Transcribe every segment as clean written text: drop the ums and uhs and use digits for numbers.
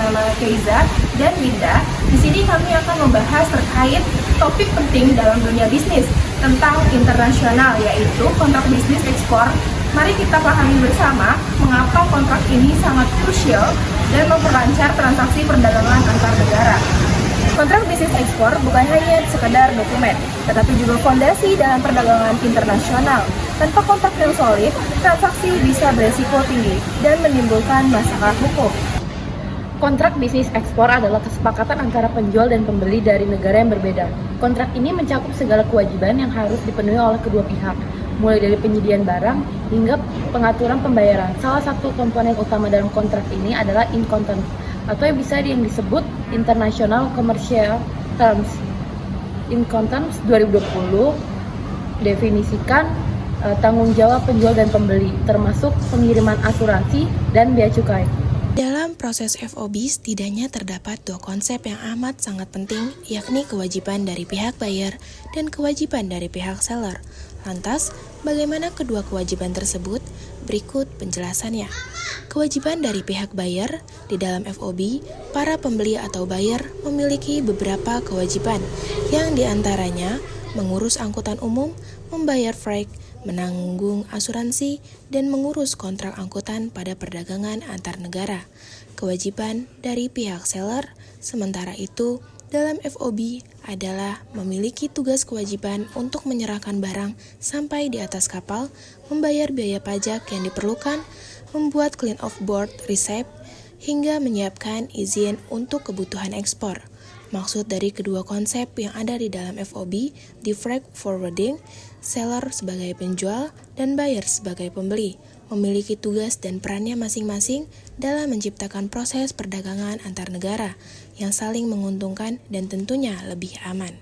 bernama Keiza dan Winda. Di sini kami akan membahas terkait topik penting dalam dunia bisnis tentang internasional, yaitu kontrak bisnis ekspor. Mari kita pahami bersama mengapa kontrak ini sangat krusial dan memperlancar transaksi perdagangan antar negara. Kontrak bisnis ekspor bukan hanya sekedar dokumen, tetapi juga fondasi dalam perdagangan internasional. Tanpa kontrak yang solid, transaksi bisa beresiko tinggi dan menimbulkan masalah hukum. Kontrak bisnis ekspor adalah kesepakatan antara penjual dan pembeli dari negara yang berbeda. Kontrak ini mencakup segala kewajiban yang harus dipenuhi oleh kedua pihak, mulai dari penyediaan barang hingga pengaturan pembayaran. Salah satu komponen utama dalam kontrak ini adalah Incoterms, atau yang disebut International Commercial Terms. Incoterms 2020 definisikan tanggung jawab penjual dan pembeli, termasuk pengiriman asuransi dan bea cukai. Dalam proses FOB, setidaknya terdapat dua konsep yang amat sangat penting, yakni kewajiban dari pihak buyer dan kewajiban dari pihak seller. Lantas, bagaimana kedua kewajiban tersebut? Berikut penjelasannya. Kewajiban dari pihak buyer di dalam FOB, para pembeli atau buyer memiliki beberapa kewajiban, yang diantaranya mengurus angkutan umum, membayar freight, menanggung asuransi, dan mengurus kontrak angkutan pada perdagangan antar negara. Kewajiban dari pihak seller, sementara itu, dalam FOB adalah memiliki tugas kewajiban untuk menyerahkan barang sampai di atas kapal, membayar biaya pajak yang diperlukan, membuat clean off board receipt, hingga menyiapkan izin untuk kebutuhan ekspor. Maksud dari kedua konsep yang ada di dalam FOB, di freight forwarding, seller sebagai penjual dan buyer sebagai pembeli, memiliki tugas dan perannya masing-masing dalam menciptakan proses perdagangan antar negara yang saling menguntungkan dan tentunya lebih aman.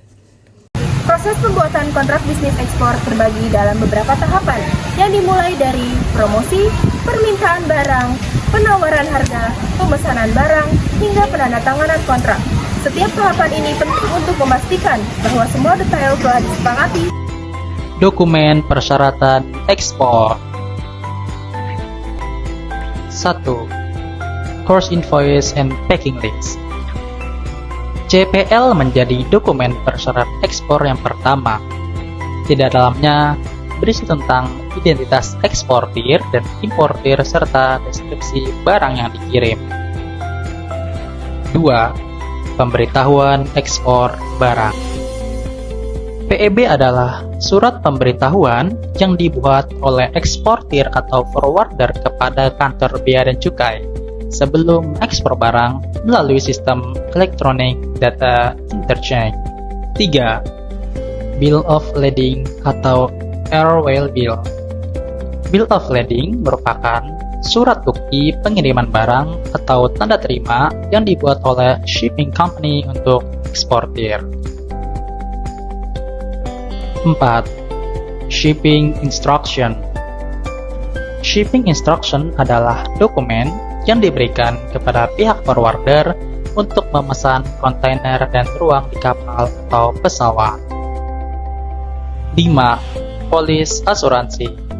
Proses pembuatan kontrak bisnis ekspor terbagi dalam beberapa tahapan, yang dimulai dari promosi, permintaan barang, penawaran harga, pemesanan barang, hingga penandatanganan kontrak. Setiap tahapan ini penting untuk memastikan bahwa semua detail telah disepakati. Dokumen persyaratan ekspor. 1. Course Invoice and Packing List. CPL menjadi dokumen persyarat ekspor yang pertama. Di dalamnya berisi tentang identitas eksportir dan importir serta deskripsi barang yang dikirim. 2. Pemberitahuan ekspor barang. PEB adalah surat pemberitahuan yang dibuat oleh eksportir atau forwarder kepada kantor bea dan cukai sebelum ekspor barang melalui sistem elektronik data interchange. 3. Bill of Lading atau Airwheel Bill. Bill of Lading merupakan surat bukti pengiriman barang atau tanda terima yang dibuat oleh shipping company untuk eksportir. 4. Shipping Instruction. Shipping Instruction adalah dokumen yang diberikan kepada pihak forwarder untuk memesan kontainer dan ruang di kapal atau pesawat. 5. Polis asuransi.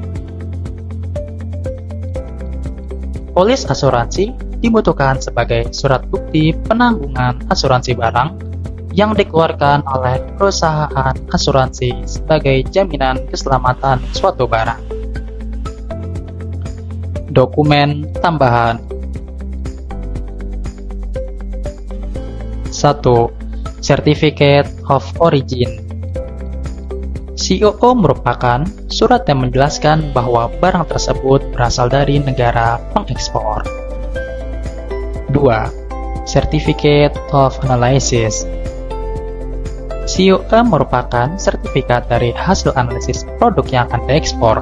Polis asuransi dibutuhkan sebagai surat bukti penanggungan asuransi barang yang dikeluarkan oleh perusahaan asuransi sebagai jaminan keselamatan suatu barang. Dokumen tambahan. 1. Certificate of Origin. COO merupakan surat yang menjelaskan bahwa barang tersebut berasal dari negara pengekspor. 2. Certificate of Analysis. COA merupakan sertifikat dari hasil analisis produk yang akan diekspor,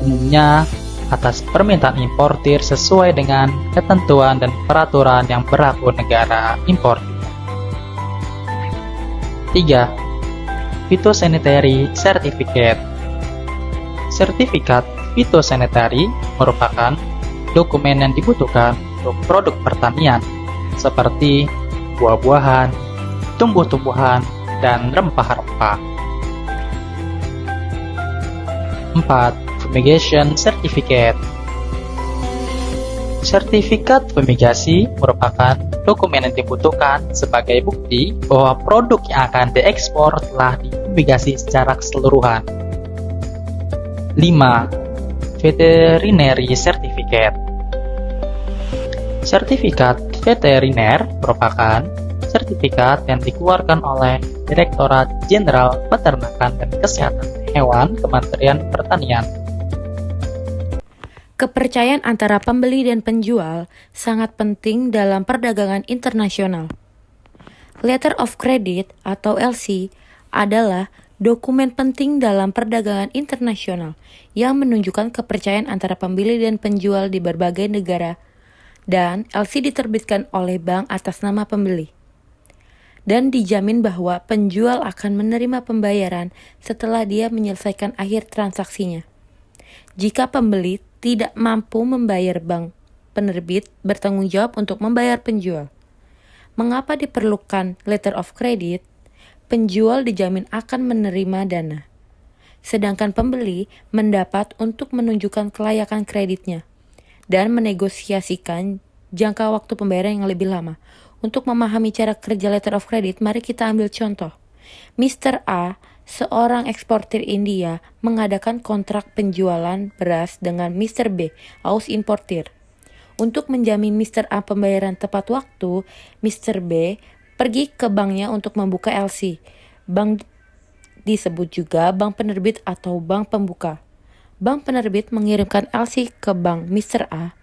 umumnya atas permintaan importir sesuai dengan ketentuan dan peraturan yang berlaku negara importir. 3. Phytosanitary Certificate. Sertifikat phytosanitary merupakan dokumen yang dibutuhkan untuk produk pertanian seperti buah-buahan, tumbuh-tumbuhan, dan rempah-rempah. 4. Fumigation Certificate. Sertifikat fumigasi merupakan dokumen yang dibutuhkan sebagai bukti bahwa produk yang akan diekspor telah difumigasi secara keseluruhan. 5. Veterinary Certificate. Sertifikat veteriner merupakan sertifikat yang dikeluarkan oleh Direktorat Jenderal Peternakan dan Kesehatan Hewan Kementerian Pertanian. Kepercayaan antara pembeli dan penjual sangat penting dalam perdagangan internasional. Letter of Credit atau LC adalah dokumen penting dalam perdagangan internasional yang menunjukkan kepercayaan antara pembeli dan penjual di berbagai negara, dan LC diterbitkan oleh bank atas nama pembeli. Dan dijamin bahwa penjual akan menerima pembayaran setelah dia menyelesaikan akhir transaksinya. Jika pembeli tidak mampu membayar, bank penerbit bertanggung jawab untuk membayar penjual. Mengapa diperlukan letter of credit? Penjual dijamin akan menerima dana, sedangkan pembeli mendapat untuk menunjukkan kelayakan kreditnya dan menegosiasikan jangka waktu pembayaran yang lebih lama. Untuk memahami cara kerja letter of credit, mari kita ambil contoh. Mr. A, seorang eksportir India, mengadakan kontrak penjualan beras dengan Mr. B, aus importir. Untuk menjamin Mr. A pembayaran tepat waktu, Mr. B pergi ke banknya untuk membuka LC. Bank disebut juga bank penerbit atau bank pembuka. Bank penerbit mengirimkan LC ke bank Mr. A,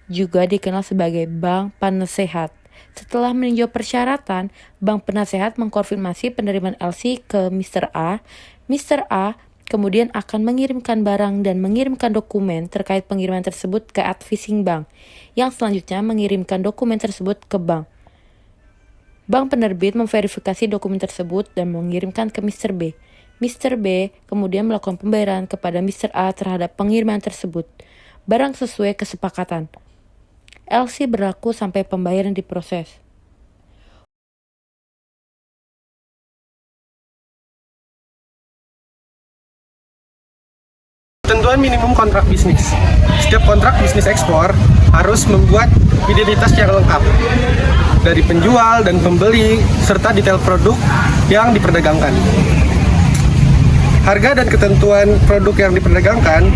juga dikenal sebagai bank penasehat. Setelah meninjau persyaratan, bank penasehat mengkonfirmasi penerimaan LC ke Mr. A. Mr. A kemudian akan mengirimkan barang dan mengirimkan dokumen terkait pengiriman tersebut ke advising bank, yang selanjutnya mengirimkan dokumen tersebut ke bank. Bank penerbit memverifikasi dokumen tersebut dan mengirimkan ke Mr. B. Mr. B kemudian melakukan pembayaran kepada Mr. A terhadap pengiriman tersebut, barang sesuai kesepakatan. LC berlaku sampai pembayaran diproses. Ketentuan minimum kontrak bisnis. Setiap kontrak bisnis ekspor harus membuat identitas yang lengkap dari penjual dan pembeli serta detail produk yang diperdagangkan. Harga dan ketentuan produk yang diperdagangkan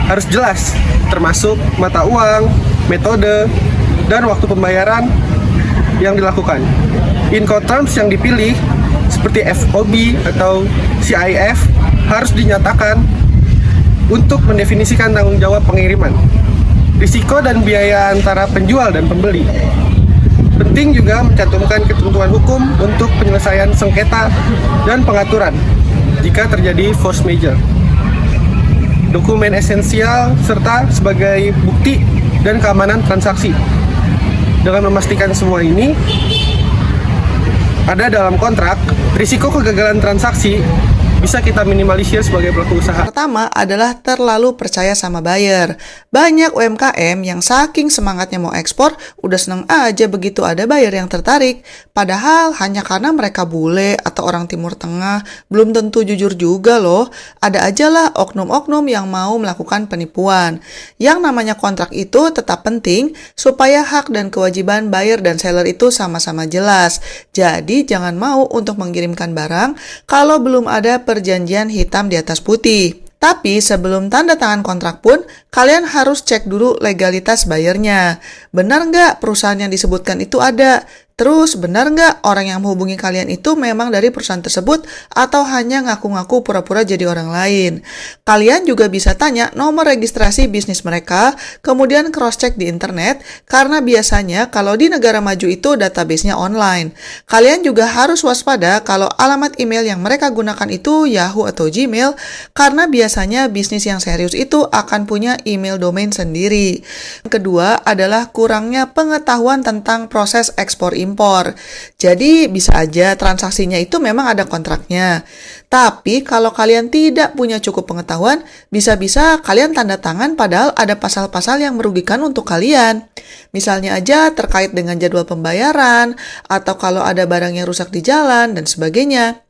harus jelas, termasuk mata uang, metode, dan waktu pembayaran yang dilakukan. Incoterms yang dipilih seperti FOB atau CIF harus dinyatakan untuk mendefinisikan tanggung jawab pengiriman, risiko dan biaya antara penjual dan pembeli. Penting juga mencantumkan ketentuan hukum untuk penyelesaian sengketa dan pengaturan jika terjadi force majeure. Dokumen esensial serta sebagai bukti dan keamanan transaksi. Dengan memastikan semua ini ada dalam kontrak, risiko kegagalan transaksi bisa kita minimalisir sebagai pelaku usaha. Pertama adalah terlalu percaya sama buyer. Banyak UMKM yang saking semangatnya mau ekspor, udah seneng aja begitu ada buyer yang tertarik. Padahal hanya karena mereka bule atau orang Timur Tengah, belum tentu jujur juga loh. Ada aja lah oknum-oknum yang mau melakukan penipuan. Yang namanya kontrak itu tetap penting supaya hak dan kewajiban buyer dan seller itu sama-sama jelas. Jadi jangan mau untuk mengirimkan barang kalau belum ada perjanjian hitam di atas putih. Tapi sebelum tanda tangan kontrak pun, kalian harus cek dulu legalitas bayarnya. Benar nggak perusahaan yang disebutkan itu ada? Terus benar nggak orang yang menghubungi kalian itu memang dari perusahaan tersebut atau hanya ngaku-ngaku pura-pura jadi orang lain? Kalian juga bisa tanya nomor registrasi bisnis mereka, kemudian cross-check di internet, karena biasanya kalau di negara maju itu database-nya online. Kalian juga harus waspada kalau alamat email yang mereka gunakan itu Yahoo atau Gmail, karena biasanya bisnis yang serius itu akan punya email domain sendiri. Kedua adalah kurangnya pengetahuan tentang proses ekspor impor. Jadi bisa aja transaksinya itu memang ada kontraknya. Tapi kalau kalian tidak punya cukup pengetahuan, bisa-bisa kalian tanda tangan padahal ada pasal-pasal yang merugikan untuk kalian. Misalnya aja terkait dengan jadwal pembayaran, atau kalau ada barang yang rusak di jalan, dan sebagainya.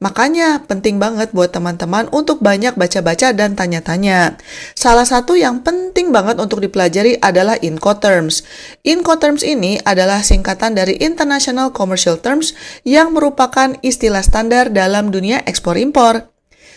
Makanya penting banget buat teman-teman untuk banyak baca-baca dan tanya-tanya. Salah satu yang penting banget untuk dipelajari adalah Incoterms. Incoterms ini adalah singkatan dari International Commercial Terms yang merupakan istilah standar dalam dunia ekspor-impor.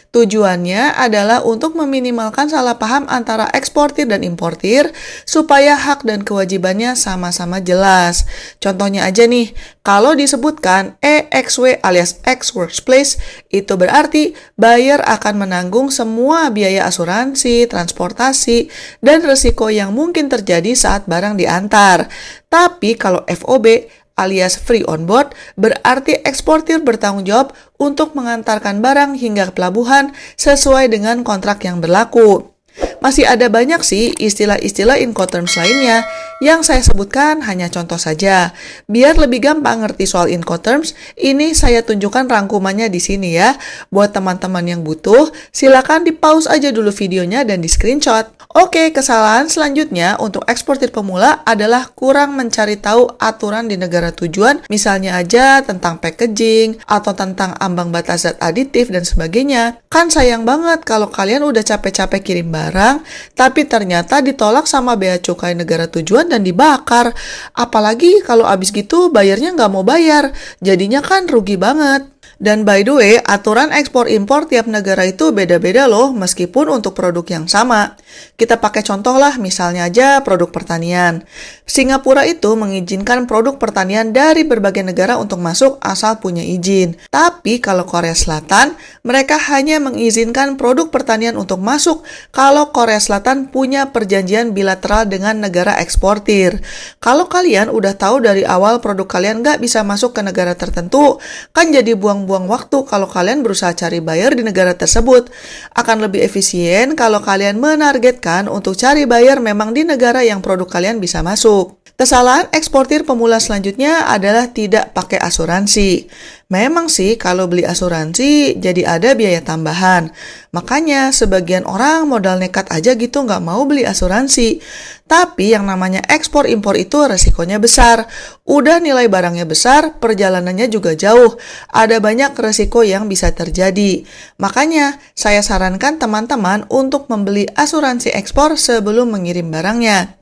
Tujuannya adalah untuk meminimalkan salah paham antara eksportir dan importir supaya hak dan kewajibannya sama-sama jelas. Contohnya aja nih, kalau disebutkan EXW alias Ex Workplace, itu berarti buyer akan menanggung semua biaya asuransi, transportasi, dan risiko yang mungkin terjadi saat barang diantar. Tapi kalau FOB alias free on board, berarti eksportir bertanggung jawab untuk mengantarkan barang hingga ke pelabuhan sesuai dengan kontrak yang berlaku. Masih ada banyak sih istilah-istilah Incoterms lainnya yang saya sebutkan hanya contoh saja. Biar lebih gampang ngerti soal Incoterms, ini saya tunjukkan rangkumannya di sini ya. Buat teman-teman yang butuh, silakan di-pause aja dulu videonya dan di-screenshot. Oke, kesalahan selanjutnya untuk eksportir pemula adalah kurang mencari tahu aturan di negara tujuan, misalnya aja tentang packaging atau tentang ambang batas zat aditif dan sebagainya. Kan sayang banget kalau kalian udah capek-capek kirim barang, tapi ternyata ditolak sama bea cukai negara tujuan dan dibakar. Apalagi kalau abis gitu bayarnya nggak mau bayar, jadinya kan rugi banget. Dan by the way, aturan ekspor-impor tiap negara itu beda-beda loh, meskipun untuk produk yang sama. Kita pakai contoh lah, misalnya aja produk pertanian. Singapura itu mengizinkan produk pertanian dari berbagai negara untuk masuk asal punya izin. Tapi kalau Korea Selatan, mereka hanya mengizinkan produk pertanian untuk masuk kalau Korea Selatan punya perjanjian bilateral dengan negara eksportir. Kalau kalian udah tahu dari awal produk kalian nggak bisa masuk ke negara tertentu, kan jadi buang-buang waktu kalau kalian berusaha cari buyer di negara tersebut. Akan lebih efisien kalau kalian menargetkan untuk cari buyer memang di negara yang produk kalian bisa masuk. Kesalahan eksportir pemula selanjutnya adalah tidak pakai asuransi. Memang sih kalau beli asuransi jadi ada biaya tambahan. Makanya sebagian orang modal nekat aja gitu nggak mau beli asuransi. Tapi yang namanya ekspor impor itu resikonya besar. Udah nilai barangnya besar, perjalanannya juga jauh. Ada banyak resiko yang bisa terjadi. Makanya saya sarankan teman-teman untuk membeli asuransi ekspor sebelum mengirim barangnya.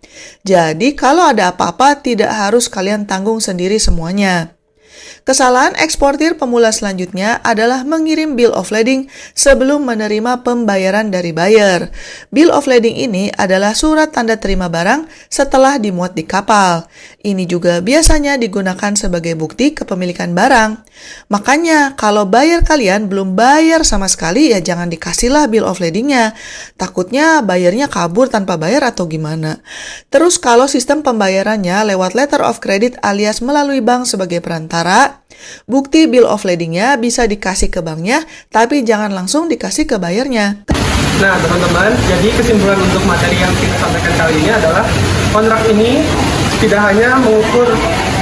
Jadi kalau ada apa-apa tidak harus kalian tanggung sendiri semuanya. Kesalahan eksportir pemula selanjutnya adalah mengirim bill of lading sebelum menerima pembayaran dari buyer. Bill of lading ini adalah surat tanda terima barang setelah dimuat di kapal. Ini juga biasanya digunakan sebagai bukti kepemilikan barang. Makanya kalau buyer kalian belum bayar sama sekali ya jangan dikasihlah bill of ladingnya. Takutnya bayarnya kabur tanpa bayar atau gimana. Terus kalau sistem pembayarannya lewat letter of credit alias melalui bank sebagai perantara, bukti bill of ladingnya bisa dikasih ke banknya, tapi jangan langsung dikasih ke bayarnya. Nah teman-teman, jadi kesimpulan untuk materi yang kita sampaikan kali ini adalah kontrak ini tidak hanya mengukur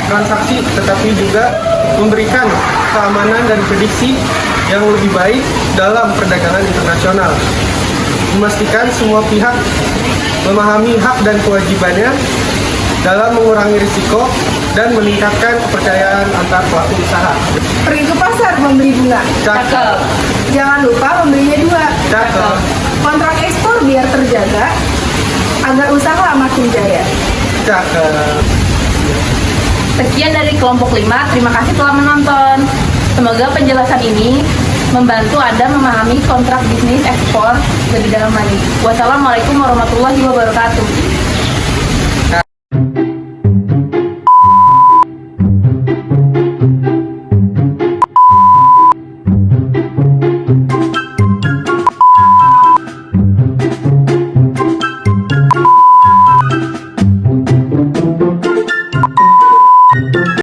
transaksi, tetapi juga memberikan keamanan dan prediksi yang lebih baik dalam perdagangan internasional. Memastikan semua pihak memahami hak dan kewajibannya dalam mengurangi risiko dan meningkatkan kepercayaan antar pelaku usaha. Pergi ke pasar membeli bunga. Cakep. Jangan lupa membelinya 2. Cakep. Kontrak ekspor biar terjaga agar usaha makin jaya. Cakep. Sekian dari kelompok 5, terima kasih telah menonton. Semoga penjelasan ini membantu Anda memahami kontrak bisnis ekspor lebih dalam lagi. Wassalamualaikum warahmatullahi wabarakatuh.